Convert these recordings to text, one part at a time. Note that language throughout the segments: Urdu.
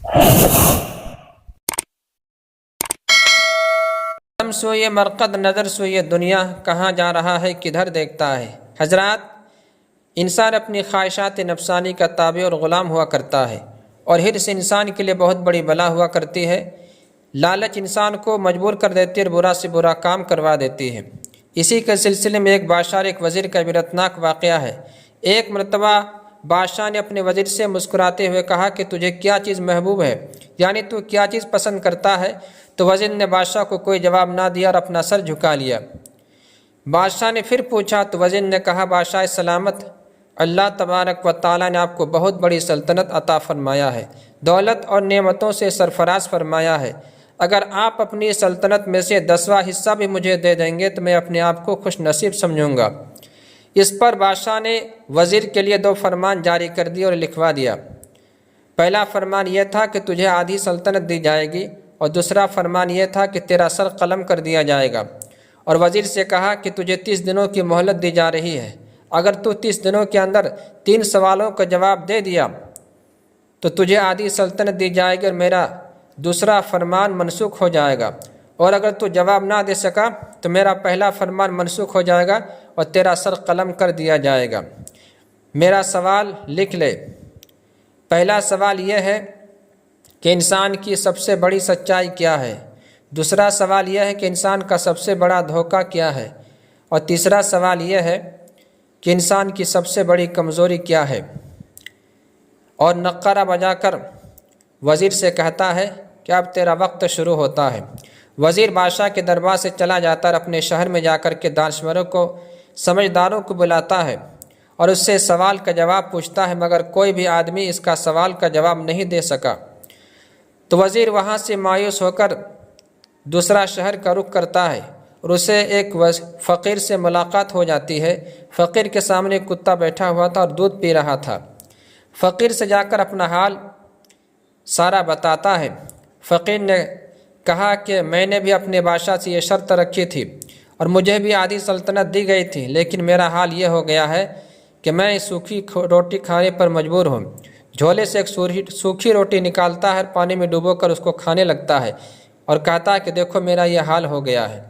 قدم سوئے مرقد نظر سوئے دنیا، کہاں جا رہا ہے کدھر دیکھتا ہے۔ حضرات، انسان اپنی خواہشات نفسانی کا تابع اور غلام ہوا کرتا ہے، اور حرص انسان کے لیے بہت بڑی بلا ہوا کرتی ہے۔ لالچ انسان کو مجبور کر دیتی ہے اور برا سے برا کام کروا دیتی ہے۔ اسی کے سلسلے میں ایک بادشاہ اور ایک وزیر کا عبرتناک واقعہ ہے۔ ایک مرتبہ بادشاہ نے اپنے وزیر سے مسکراتے ہوئے کہا کہ تجھے کیا چیز محبوب ہے، یعنی تو کیا چیز پسند کرتا ہے؟ تو وزیر نے بادشاہ کو کوئی جواب نہ دیا اور اپنا سر جھکا لیا۔ بادشاہ نے پھر پوچھا تو وزیر نے کہا، بادشاہ سلامت، اللہ تبارک و تعالیٰ نے آپ کو بہت بڑی سلطنت عطا فرمایا ہے، دولت اور نعمتوں سے سرفراز فرمایا ہے۔ اگر آپ اپنی سلطنت میں سے 10واں حصہ بھی مجھے دے دیں گے تو میں اپنے آپ کو خوش نصیب سمجھوں گا۔ اس پر بادشاہ نے وزیر کے لیے 2 فرمان جاری کر دیے اور لکھوا دیا۔ پہلا فرمان یہ تھا کہ تجھے آدھی سلطنت دی جائے گی، اور دوسرا فرمان یہ تھا کہ تیرا سر قلم کر دیا جائے گا۔ اور وزیر سے کہا کہ تجھے 30 دنوں کی مہلت دی جا رہی ہے، اگر تو 30 دنوں کے اندر 3 سوالوں کا جواب دے دیا تو تجھے آدھی سلطنت دی جائے گی اور میرا دوسرا فرمان منسوخ ہو جائے گا، اور اگر تو جواب نہ دے سکا تو میرا پہلا فرمان منسوخ ہو جائے گا اور تیرا سر قلم کر دیا جائے گا۔ میرا سوال لکھ لے۔ پہلا سوال یہ ہے کہ انسان کی سب سے بڑی سچائی کیا ہے؟ دوسرا سوال یہ ہے کہ انسان کا سب سے بڑا دھوکہ کیا ہے؟ اور تیسرا سوال یہ ہے کہ انسان کی سب سے بڑی کمزوری کیا ہے؟ اور نقرہ بجا کر وزیر سے کہتا ہے کہ اب تیرا وقت شروع ہوتا ہے۔ وزیر بادشاہ کے دربار سے چلا جاتا اور اپنے شہر میں جا کر کے دانشوروں کو، سمجھداروں کو بلاتا ہے اور اس سے سوال کا جواب پوچھتا ہے، مگر کوئی بھی آدمی اس کا سوال کا جواب نہیں دے سکا۔ تو وزیر وہاں سے مایوس ہو کر دوسرا شہر کا رخ کرتا ہے اور اسے ایک فقیر سے ملاقات ہو جاتی ہے۔ فقیر کے سامنے ایک کتا بیٹھا ہوا تھا اور دودھ پی رہا تھا۔ فقیر سے جا کر اپنا حال سارا بتاتا ہے۔ فقیر نے کہا کہ میں نے بھی اپنے بادشاہ سے یہ شرط رکھی تھی اور مجھے بھی آدھی سلطنت دی گئی تھی، لیکن میرا حال یہ ہو گیا ہے کہ میں سوکھی روٹی کھانے پر مجبور ہوں۔ جھولے سے ایک سوکھی روٹی نکالتا ہے، پانی میں ڈبو کر اس کو کھانے لگتا ہے اور کہتا ہے کہ دیکھو میرا یہ حال ہو گیا ہے۔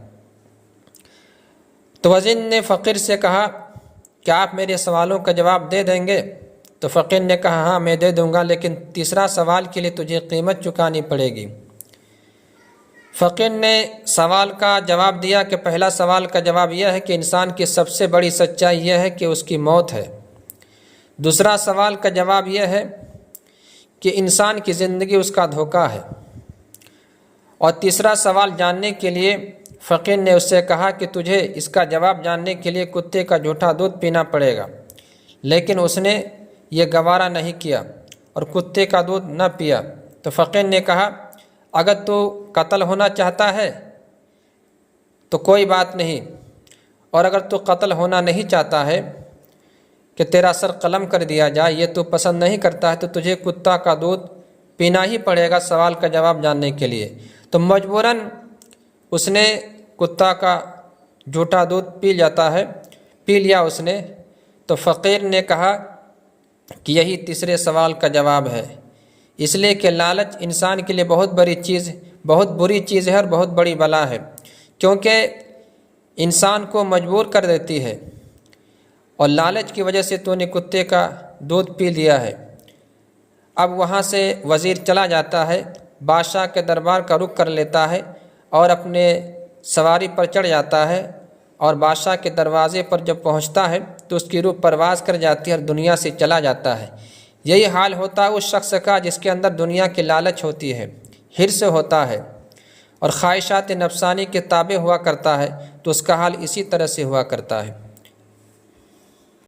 تو وزیر نے فقیر سے کہا کہ آپ میرے سوالوں کا جواب دے دیں گے؟ تو فقیر نے کہا ہاں میں دے دوں گا، لیکن تیسرا سوال کے لیے تجھے قیمت چکانی پڑے گی۔ فقیر نے سوال کا جواب دیا کہ پہلا سوال کا جواب یہ ہے کہ انسان کی سب سے بڑی سچائی یہ ہے کہ اس کی موت ہے۔ دوسرا سوال کا جواب یہ ہے کہ انسان کی زندگی اس کا دھوکہ ہے۔ اور تیسرا سوال جاننے کے لیے فقیر نے اس سے کہا کہ تجھے اس کا جواب جاننے کے لیے کتے کا جھوٹا دودھ پینا پڑے گا، لیکن اس نے یہ گوارا نہیں کیا اور کتے کا دودھ نہ پیا۔ تو فقیر نے کہا اگر تو قتل ہونا چاہتا ہے تو کوئی بات نہیں، اور اگر تو قتل ہونا نہیں چاہتا ہے کہ تیرا سر قلم کر دیا جائے، یہ تو پسند نہیں کرتا ہے، تو تجھے کتا کا دودھ پینا ہی پڑے گا سوال کا جواب جاننے کے لیے۔ تو مجبوراً اس نے کتا کا جھوٹا دودھ پی لیا اس نے۔ تو فقیر نے کہا کہ یہی تیسرے سوال کا جواب ہے، اس لیے کہ لالچ انسان کے لیے بہت بری چیز ہے اور بہت بڑی بلا ہے، کیونکہ انسان کو مجبور کر دیتی ہے، اور لالچ کی وجہ سے تو نے کتے کا دودھ پی لیا ہے۔ اب وہاں سے وزیر چلا جاتا ہے، بادشاہ کے دربار کا رخ کر لیتا ہے اور اپنے سواری پر چڑھ جاتا ہے، اور بادشاہ کے دروازے پر جب پہنچتا ہے تو اس کی روح پرواز کر جاتی ہے اور دنیا سے چلا جاتا ہے۔ یہی حال ہوتا ہے اس شخص کا جس کے اندر دنیا کی لالچ ہوتی ہے، حرص ہوتا ہے اور خواہشات نفسانی کے تابع ہوا کرتا ہے، تو اس کا حال اسی طرح سے ہوا کرتا ہے۔